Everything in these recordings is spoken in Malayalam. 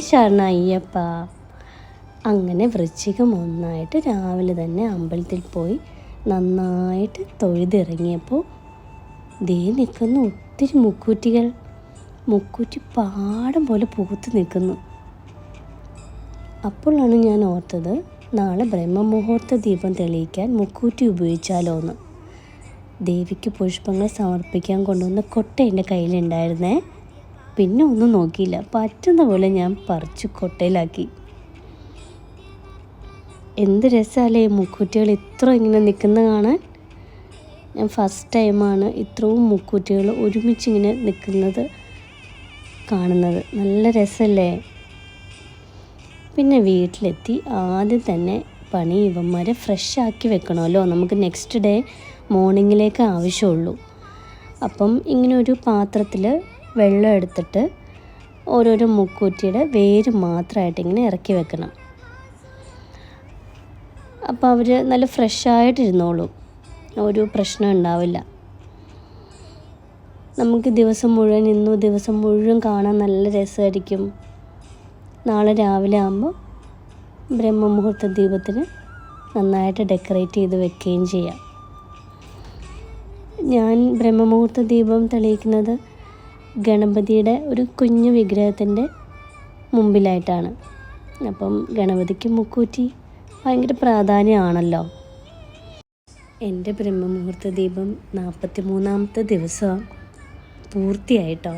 ശരണയ്യപ്പ. അങ്ങനെ വൃശ്ചികം 1 രാവിലെ തന്നെ അമ്പലത്തിൽ പോയി നന്നായിട്ട് തൊഴുതിറങ്ങിയപ്പോൾ ദേ നിൽക്കുന്നു ഒത്തിരി മുക്കൂറ്റികൾ. മുക്കൂറ്റി പാടം പോലെ പൂത്ത് നിൽക്കുന്നു. അപ്പോഴാണ് ഞാൻ ഓർത്തത്, നാളെ ബ്രഹ്മമുഹൂർത്ത ദീപം തെളിയിക്കാൻ മുക്കൂറ്റി ഉപയോഗിച്ചാലോ എന്ന്. ദേവിക്ക് പുഷ്പങ്ങൾ സമർപ്പിക്കാൻ കൊണ്ടുവന്ന കൊട്ട എൻ്റെ കയ്യിലുണ്ടായിരുന്നേ. പിന്നെ ഒന്നും നോക്കിയില്ല, പറ്റുന്ന പോലെ ഞാൻ പറിച്ചു കൊട്ടയിലാക്കി. എന്ത് രസമല്ലേ മുക്കൂറ്റികൾ ഇത്ര ഇങ്ങനെ നിൽക്കുന്ന കാണാൻ. ഞാൻ ഫസ്റ്റ് ടൈമാണ് ഇത്രയും മുക്കൂറ്റികൾ ഒരുമിച്ചിങ്ങനെ നിൽക്കുന്നത് കാണുന്നത്. നല്ല രസമല്ലേ. പിന്നെ വീട്ടിലെത്തി ആദ്യം തന്നെ പണി ഇവന്മാരെ ഫ്രഷ് ആക്കി വെക്കണമല്ലോ, നമുക്ക് നെക്സ്റ്റ് ഡേ മോർണിംഗിലേക്ക് ആവശ്യമുള്ളൂ. അപ്പം ഇങ്ങനെ ഒരു പാത്രത്തിൽ വെള്ളം എടുത്തിട്ട് ഓരോരോ മുക്കൂറ്റിയുടെ വേര് മാത്രമായിട്ട് ഇങ്ങനെ ഇറക്കി വെക്കണം. അപ്പോൾ അവർ നല്ല ഫ്രഷായിട്ടിരുന്നോളും, ഒരു പ്രശ്നം ഉണ്ടാവില്ല. നമുക്ക് ദിവസം മുഴുവൻ കാണാൻ നല്ല രസമായിരിക്കും. നാളെ രാവിലെ ആകുമ്പോൾ ബ്രഹ്മമുഹൂർത്ത ദീപത്തിന് നന്നായിട്ട് ഡെക്കറേറ്റ് ചെയ്ത് വെക്കുകയും ചെയ്യാം. ഞാൻ ബ്രഹ്മമുഹൂർത്ത ദീപം തെളിയിക്കുന്നത് ഗണപതിയുടെ ഒരു കുഞ്ഞു വിഗ്രഹത്തിൻ്റെ മുമ്പിലായിട്ടാണ്. അപ്പം ഗണപതിക്ക് മുക്കൂറ്റി ഭയങ്കര പ്രാധാന്യമാണല്ലോ. എൻ്റെ ബ്രഹ്മമുഹൂർത്ത ദീപം 43ാമത്തെ ദിവസം പൂർത്തിയായിട്ടോ.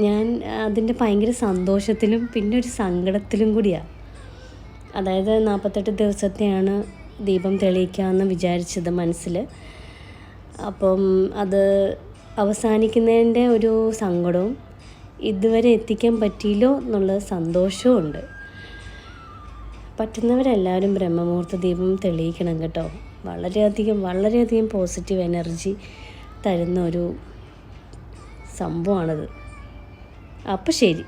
ഞാൻ അതിൻ്റെ ഭയങ്കര സന്തോഷത്തിലും പിന്നെ ഒരു സങ്കടത്തിലും കൂടിയാണ്. അതായത് 48 ദിവസത്തെയാണ് ദീപം തെളിയിക്കാമെന്ന് വിചാരിച്ചത് മനസ്സിൽ. അപ്പം അത് അവസാനിക്കുന്നതിൻ്റെ ഒരു സങ്കടവും ഇതുവരെ എത്തിക്കാൻ പറ്റിയില്ലോ എന്നുള്ള സന്തോഷവും ഉണ്ട്. പറ്റുന്നവരെല്ലാവരും ബ്രഹ്മമുഹൂർത്ത ദീപം തെളിയിക്കണം കേട്ടോ. വളരെയധികം പോസിറ്റീവ് എനർജി തരുന്ന ഒരു സംഭവമാണത്. അപ്പോൾ ശരി.